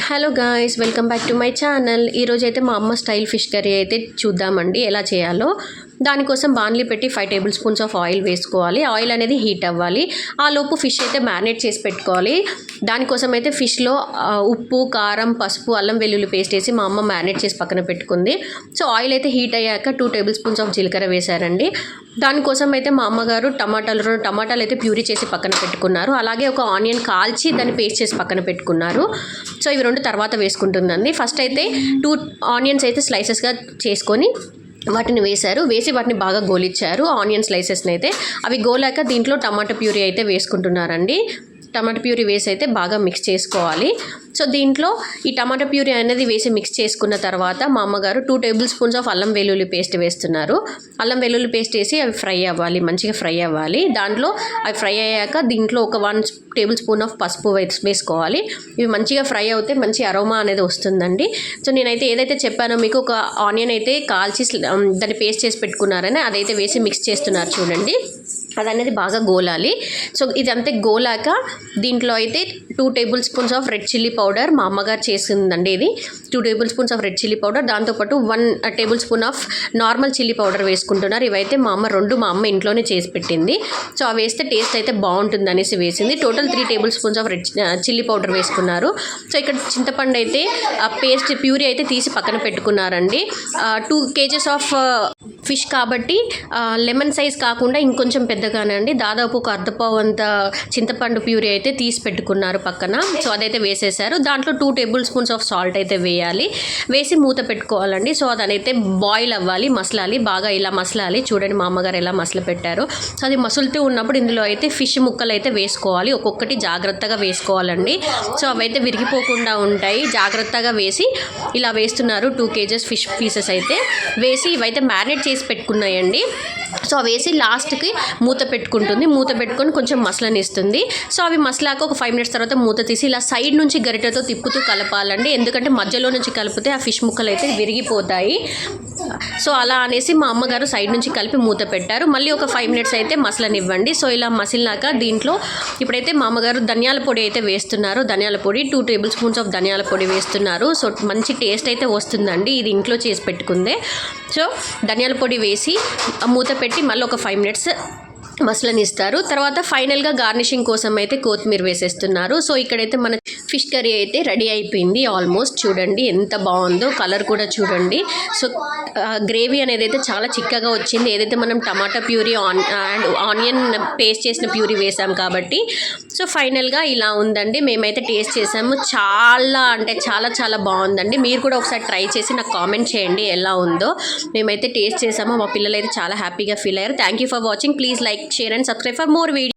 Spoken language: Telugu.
Hello guys, welcome back to my channel. ఈరోజు అయితే మా అమ్మ స్టైల్ ఫిష్ కర్రీ అయితే చూద్దామండి ఎలా చేయాలో. దానికోసం బాణలి పెట్టి 5 టేబుల్ స్పూన్స్ ఆఫ్ ఆయిల్ వేసుకోవాలి. ఆయిల్ అనేది హీట్ అవ్వాలి. ఆ లోపు ఫిష్ అయితే మ్యారినేట్ చేసి పెట్టుకోవాలి. దానికోసం అయితే ఫిష్లో ఉప్పు, కారం, పసుపు, అల్లం వెల్లుల్లి పేస్ట్ వేసి మా అమ్మ మ్యారినేట్ చేసి పక్కన పెట్టుకుంది. సో ఆయిల్ అయితే హీట్ అయ్యాక 2 టేబుల్ స్పూన్స్ ఆఫ్ జీలకర్ర వేశారండి. దానికోసం అయితే మా అమ్మగారు టమాటాలు అయితే ప్యూరీ చేసి పక్కన పెట్టుకున్నారు. అలాగే ఒక ఆనియన్ కాల్చి దాన్ని పేస్ట్ చేసి పక్కన పెట్టుకున్నారు. సో ఇవి 2 తర్వాత వేసుకుంటుందండి. ఫస్ట్ అయితే 2 ఆనియన్స్ అయితే స్లైసెస్గా చేసుకొని వాటిని వేసి వాటిని బాగా గోలిచ్చారు. ఆనియన్ స్లైసెస్ని అయితే అవి గోలాక దీంట్లో టమాటా ప్యూరీ అయితే వేసుకుంటున్నారండి. టమాటా ప్యూరీ వేసి అయితే బాగా మిక్స్ చేసుకోవాలి. సో దీంట్లో ఈ టమాటా ప్యూరీ అనేది వేసి మిక్స్ చేసుకున్న తర్వాత మా అమ్మగారు 2 టేబుల్ స్పూన్స్ ఆఫ్ అల్లం వెల్లుల్లి పేస్ట్ వేస్తున్నారు. అల్లం వెల్లుల్లి పేస్ట్ వేసి అవి ఫ్రై అవ్వాలి, మంచిగా ఫ్రై అవ్వాలి. దాంట్లో అవి ఫ్రై అయ్యాక దీంట్లో ఒక 1 టేబుల్ స్పూన్ ఆఫ్ పసుపు వేసుకోవాలి. ఇవి మంచిగా ఫ్రై అవుతే మంచి అరోమా అనేది వస్తుందండి. సో నేనైతే ఏదైతే చెప్పానో మీకు, ఒక ఆనియన్ అయితే కాల్చి దాన్ని పేస్ట్ చేసి పెట్టుకున్నారని అదైతే వేసి మిక్స్ చేస్తున్నారు చూడండి. అది అనేది బాగా గోలాలి. సో ఇదంతా గోలాక దీంట్లో అయితే 2 table spoons of red chilli powder మా అమ్మగారు చేసిందండి. ఇది 2 table spoons of red chilli powder, దాంతోపాటు 1 table spoon of normal chilli powder వేసుకుంటున్నారు. ఇవైతే మా అమ్మ ఇంట్లోనే చేసి పెట్టింది. సో అవి వేస్తే టేస్ట్ అయితే బాగుంటుంది అనేసి వేసింది. Total 3 table spoons of red chilli powder వేసుకున్నారు. సో ఇక్కడ చింతపండు అయితే పేస్ట్ ప్యూరీ అయితే తీసి పక్కన పెట్టుకున్నారండి. 2 kgs ఆఫ్ ఫిష్ కాబట్టి లెమన్ సైజ్ కాకుండా ఇంకొంచెం పెద్దగానండి, దాదాపు ఒక అర్ధపావు అంత చింతపండు ప్యూరీ అయితే తీసి పెట్టుకున్నారు పక్కన. సో అదైతే వేసేసారు. దాంట్లో 2 టేబుల్ స్పూన్స్ ఆఫ్ సాల్ట్ అయితే వేయాలి. వేసి మూత పెట్టుకోవాలండి. సో అదనైతే బాయిల్ అవ్వాలి, మసలాలి, బాగా ఇలా మసలాలి. చూడండి మా అమ్మగారు ఎలా మసలు పెట్టారు. సో అది మసులుతూ ఉన్నప్పుడు ఇందులో అయితే ఫిష్ ముక్కలు అయితే వేసుకోవాలి. ఒక్కొక్కటి జాగ్రత్తగా వేసుకోవాలండి. సో అవైతే విరిగిపోకుండా ఉంటాయి. జాగ్రత్తగా వేసి ఇలా వేస్తున్నారు. 2 kgs ఫిష్ పీసెస్ అయితే వేసి ఇవైతే మ్యారినేట్ చేసి పెట్టుకున్నాయండి. సో అవి వేసి లాస్ట్కి మూత పెట్టుకుంటుంది. మూత పెట్టుకొని కొంచెం మసలనిస్తుంది. సో అవి మసలాక ఒక 5 minutes తర్వాత మూత తీసి ఇలా సైడ్ నుంచి గరిటెతో తిప్పుతూ కలపాలండి. ఎందుకంటే మధ్యలో నుంచి కలిపితే ఆ ఫిష్ ముక్కలు అయితే విరిగిపోతాయి. సో అలా అనేసి మా అమ్మగారు సైడ్ నుంచి కలిపి మూత పెట్టారు. మళ్ళీ ఒక 5 minutes అయితే మసలనివ్వండి. సో ఇలా మసిలినాక దీంట్లో ఇప్పుడైతే మా అమ్మగారు ధనియాల పొడి అయితే వేస్తున్నారు. ధనియాల పొడి 2 టేబుల్ స్పూన్స్ ఆఫ్ ధనియాల పొడి వేస్తున్నారు. సో మంచి టేస్ట్ అయితే వస్తుందండి. ఇది ఇంట్లో చేసి పెట్టుకుందే. సో ధనియాల పొడి వేసి మూత పెట్టి మళ్ళీ ఒక 5 minutes మసలనిస్తారు. తర్వాత ఫైనల్గా గార్నిషింగ్ కోసం అయితే కొత్తిమీర వేసేస్తున్నారు. సో ఇక్కడైతే మన ఫిష్ కర్రీ అయితే రెడీ అయిపోయింది ఆల్మోస్ట్. చూడండి ఎంత బాగుందో, కలర్ కూడా చూడండి. సో గ్రేవీ అనేది అయితే చాలా చిక్కగా వచ్చింది. ఏదైతే మనం టమాటా ప్యూరీ అండ్ ఆనియన్ పేస్ట్ చేసిన ప్యూరీ వేసాం కాబట్టి. సో ఫైనల్గా ఇలా ఉందండి. మేమైతే టేస్ట్ చేసాము. చాలా అంటే చాలా చాలా బాగుందండి. మీరు కూడా ఒకసారి ట్రై చేసి నాకు కామెంట్ చేయండి ఎలా ఉందో. మేమైతే టేస్ట్ చేసాము. మా పిల్లలు అయితే చాలా హ్యాపీగా ఫీల్ అయ్యారు. Thank you for watching. Please like, share and subscribe for more videos.